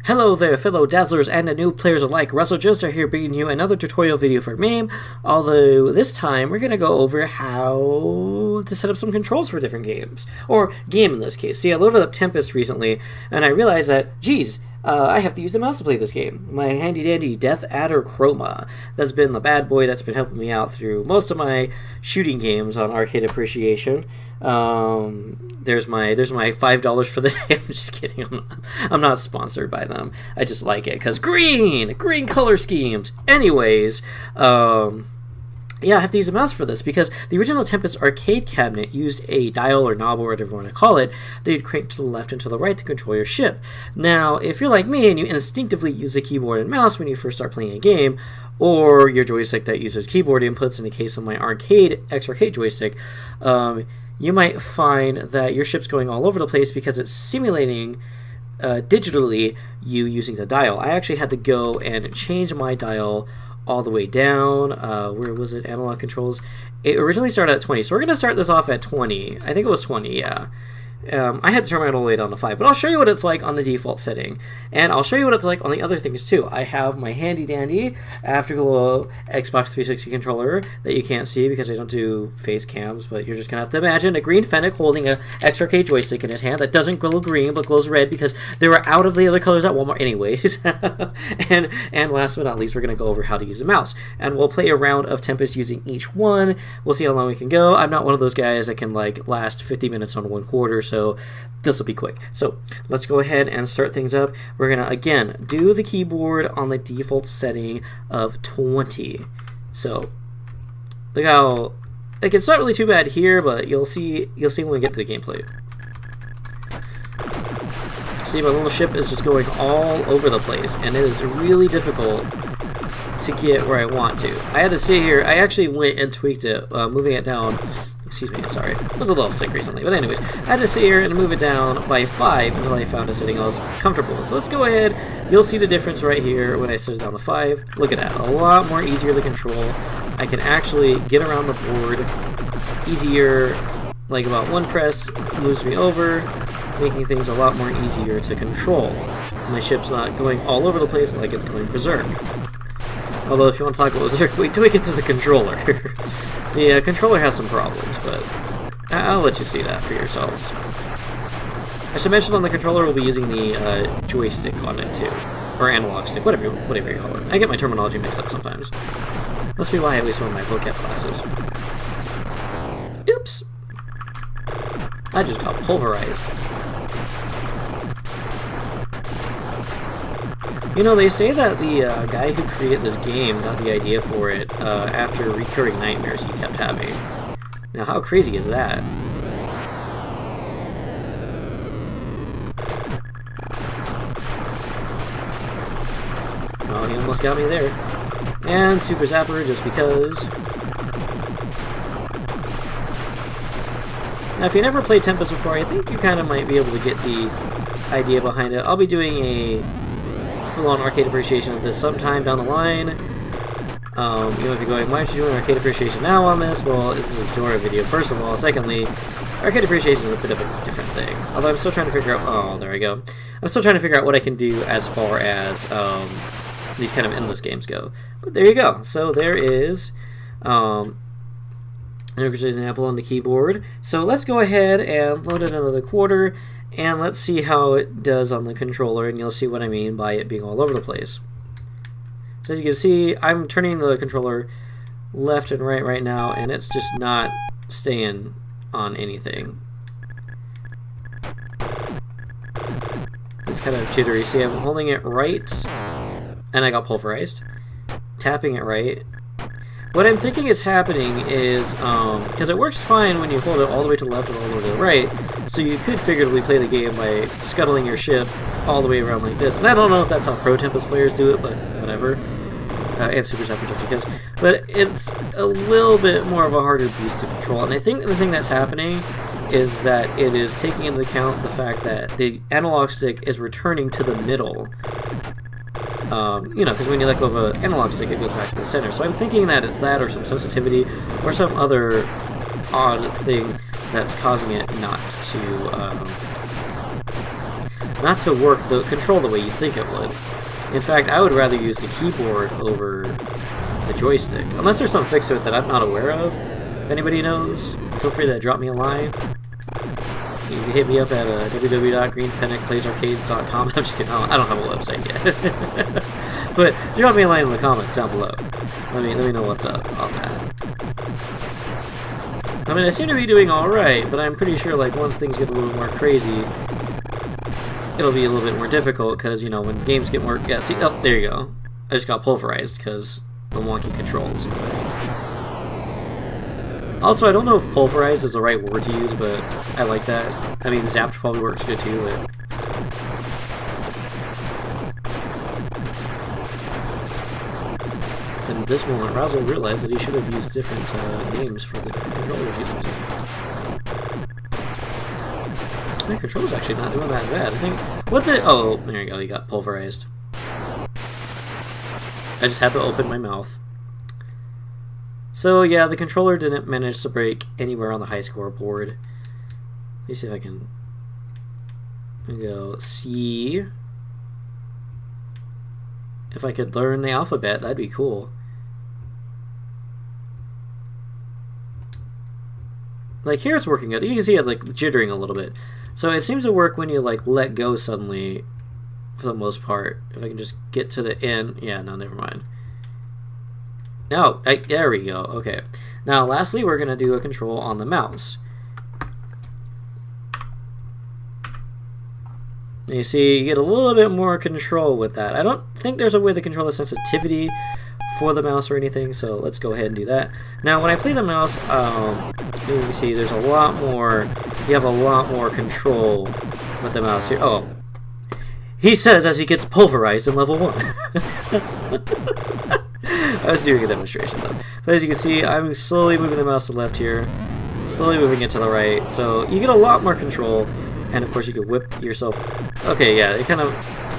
Hello there, fellow dazzlers and new players alike. Razzle Joestar here, bringing you another tutorial video for MAME. Although this time we're going to go over how to set up some controls for different games, or game in this case. See, I loaded up Tempest recently, and I realized that, geez, I have to use the mouse to play this game. My handy-dandy Death Adder Chroma. That's been the bad boy that's been helping me out through most of my shooting games on Arcade Appreciation. There's my $5 for the day. I'm just kidding. I'm not sponsored by them. I just like it because green color schemes. Anyways, yeah, I have to use a mouse for this because the original Tempest arcade cabinet used a dial or knob or whatever you want to call it that you'd crank to the left and to the right to control your ship. Now, if you're like me and you instinctively use a keyboard and mouse when you first start playing a game, or your joystick that uses keyboard inputs in the case of my X-Arcade joystick, you might find that your ship's going all over the place because it's simulating digitally you using the dial. I actually had to go and change my dial all the way down. Where was it? Analog controls. It originally started at 20, so we're going to start this off at 20. I think it was 20, yeah. I had to turn mine all the way down to 5, but I'll show you what it's like on the default setting, and I'll show you what it's like on the other things too. I have my handy-dandy Afterglow Xbox 360 controller that you can't see because I don't do face cams, but you're just going to have to imagine a green Fennec holding a X-Arcade joystick in his hand that doesn't glow green but glows red because they were out of the other colors at Walmart anyways. and last but not least, we're going to go over how to use a mouse, and we'll play a round of Tempest using each one. We'll see how long we can go. I'm not one of those guys that can like last 50 minutes on one quarter, so this will be quick. So let's go ahead and start things up. We're gonna again do the keyboard on the default setting of 20. So look how, like, it's not really too bad here, but you'll see when we get to the gameplay. See, my little ship is just going all over the place, and it is really difficult to get where I want to. I had to sit here. I actually went and tweaked it, moving it down. Excuse me, sorry. I was a little sick recently. But anyways, I had to sit here and move it down by 5 until I found a setting I was comfortable with. So let's go ahead. You'll see the difference right here when I set it down to 5. Look at that. A lot more easier to control. I can actually get around the board easier. Like about one press moves me over, making things a lot more easier to control. My ship's not going all over the place like it's going berserk. Although, if you want to talk about berserk, wait till we get to the controller. The controller has some problems, but I'll let you see that for yourselves. I should mention on the controller we'll be using the joystick on it too, or analog stick, whatever you call it. I get my terminology mixed up sometimes. Must be why I waste one of my vocab classes. Oops! I just got pulverized. You know, they say that the guy who created this game got the idea for it after recurring nightmares he kept having. Now, how crazy is that? Oh, he almost got me there. And Super Zapper, just because. Now, if you never played Tempest before, I think you kind of might be able to get the idea behind it. I'll be doing a full-on Arcade Appreciation of this sometime down the line. You might be going, why aren't you doing Arcade Appreciation now on this? Well, this is a tutorial video, first of all. Secondly, Arcade Appreciation is a bit of a different thing. Although I'm still trying to figure out, oh, there we go. I'm still trying to figure out what I can do as far as these kind of endless games go. But there you go. So there is an example on the keyboard. So let's go ahead and load in another quarter, and let's see how it does on the controller, and you'll see what I mean by it being all over the place. So as you can see, I'm turning the controller left and right now, and it's just not staying on anything. It's kind of jittery. See, I'm holding it right, and I got pulverized. Tapping it right. What I'm thinking is happening is, because it works fine when you hold it all the way to the left and all the way to the right, so you could figuratively play the game by scuttling your ship all the way around like this. And I don't know if that's how pro Tempest players do it, but whatever. And Super Zapper just because. But it's a little bit more of a harder beast to control. And I think the thing that's happening is that it is taking into account the fact that the analog stick is returning to the middle. You know, because when you let go of an analog stick, it goes back to the center. So I'm thinking that it's that, or some sensitivity, or some other odd thing that's causing it not to not to work the control the way you'd think it would. In fact, I would rather use the keyboard over the joystick. Unless there's some fix to it that I'm not aware of. If anybody knows, feel free to drop me a line. You can hit me up at www.greenfennecplaysarcades.com. I'm just kidding. I don't have a website yet. But drop me a line in the comments down below. Let me know what's up on that. I mean, I seem to be doing alright, but I'm pretty sure like once things get a little more crazy, it'll be a little bit more difficult, because, you know, when games get more... Yeah, see, oh, there you go. I just got pulverized, because the wonky controls. Also, I don't know if pulverized is the right word to use, but I like that. I mean, zapped probably works good too, but... And at this moment, Razzle realized that he should have used different names for the different controllers he's using. My controller's actually not doing that bad. I think... What the... Oh, there you go. You got pulverized. I just had to open my mouth. So, yeah, the controller didn't manage to break anywhere on the high score board. Let me see if I can... go C. If I could learn the alphabet, that'd be cool. Like, here it's working good. You can see it, like, jittering a little bit. So it seems to work when you, like, let go suddenly, for the most part. If I can just get to the end. Yeah, no, never mind. No, there we go. Okay. Now, lastly, we're going to do a control on the mouse. And you see, you get a little bit more control with that. I don't think there's a way to control the sensitivity for the mouse or anything, so let's go ahead and do that. Now, when I play the mouse, you can see there's a lot more, you have a lot more control with the mouse here. Oh, he says as he gets pulverized in level 1. I was doing a demonstration though. But as you can see, I'm slowly moving the mouse to the left here, slowly moving it to the right, so you get a lot more control, and of course you can whip yourself. Okay, yeah, it kind of,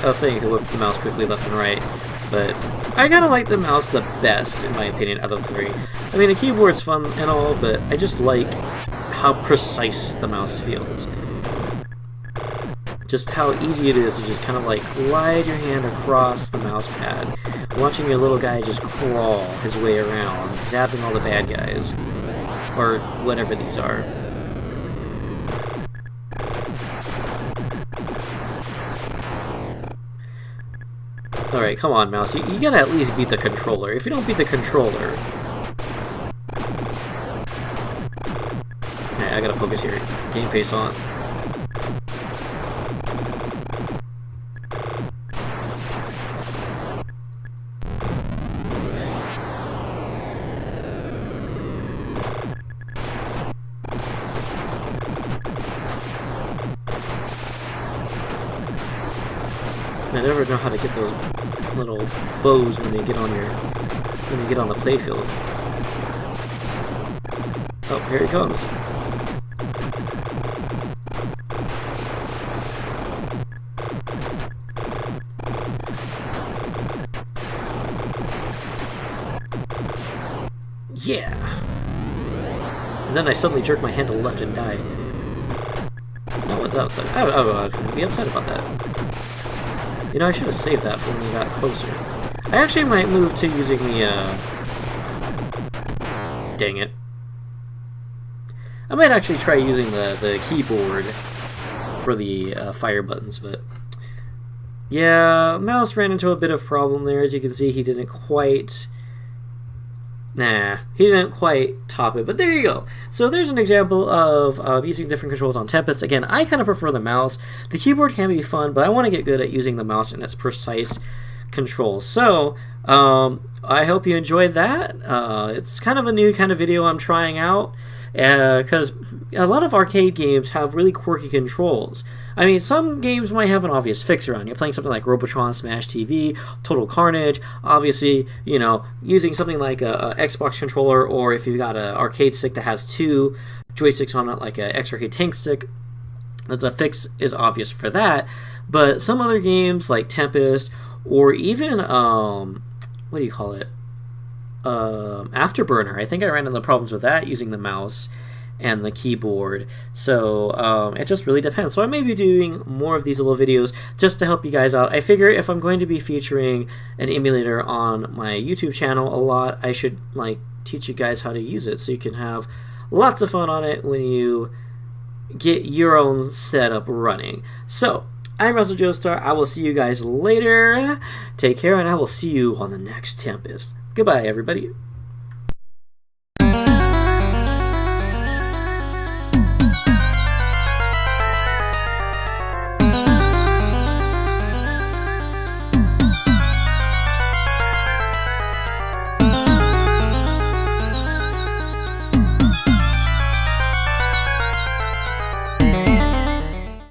I was saying you can whip the mouse quickly left and right, but I kind of like the mouse the best, in my opinion, out of the 3. I mean, the keyboard's fun and all, but I just like how precise the mouse feels. Just how easy it is to just kind of like glide your hand across the mouse pad, watching your little guy just crawl his way around, zapping all the bad guys, or whatever these are. Alright, come on, mouse. You gotta at least beat the controller. If you don't beat the controller... Okay, I gotta focus here. Game face on. I never know how to get those little bows when they get on your the playfield. Oh, here he comes. Yeah. And then I suddenly jerk my hand to the left and die. Oh, that's upset. I would be upset about that. You know, I should have saved that for when we got closer. I actually might move to using the, dang it. I might actually try using the keyboard for the fire buttons, but... Yeah, mouse ran into a bit of problem there. As you can see, he didn't quite... Nah, he didn't quite top it, but there you go. So there's an example of using different controls on Tempest. Again, I kind of prefer the mouse. The keyboard can be fun, but I want to get good at using the mouse and its precise controls. So, I hope you enjoyed that. It's kind of a new kind of video I'm trying out, because a lot of arcade games have really quirky controls. I mean, some games might have an obvious fix around. You're playing something like Robotron, Smash TV, Total Carnage. Obviously, you know, using something like a Xbox controller, or if you've got an arcade stick that has 2 joysticks on it, like an X-Arcade Tank stick, the fix is obvious for that. But some other games like Tempest, or even, what do you call it? Afterburner. I think I ran into problems with that using the mouse. and the keyboard. So it just really depends. So I may be doing more of these little videos just to help you guys out. I figure if I'm going to be featuring an emulator on my YouTube channel a lot, I should like teach you guys how to use it so you can have lots of fun on it when you get your own setup running. So I'm Razzle Joestar. I will see you guys later. Take care, and I will see you on the next Tempest. Goodbye, everybody.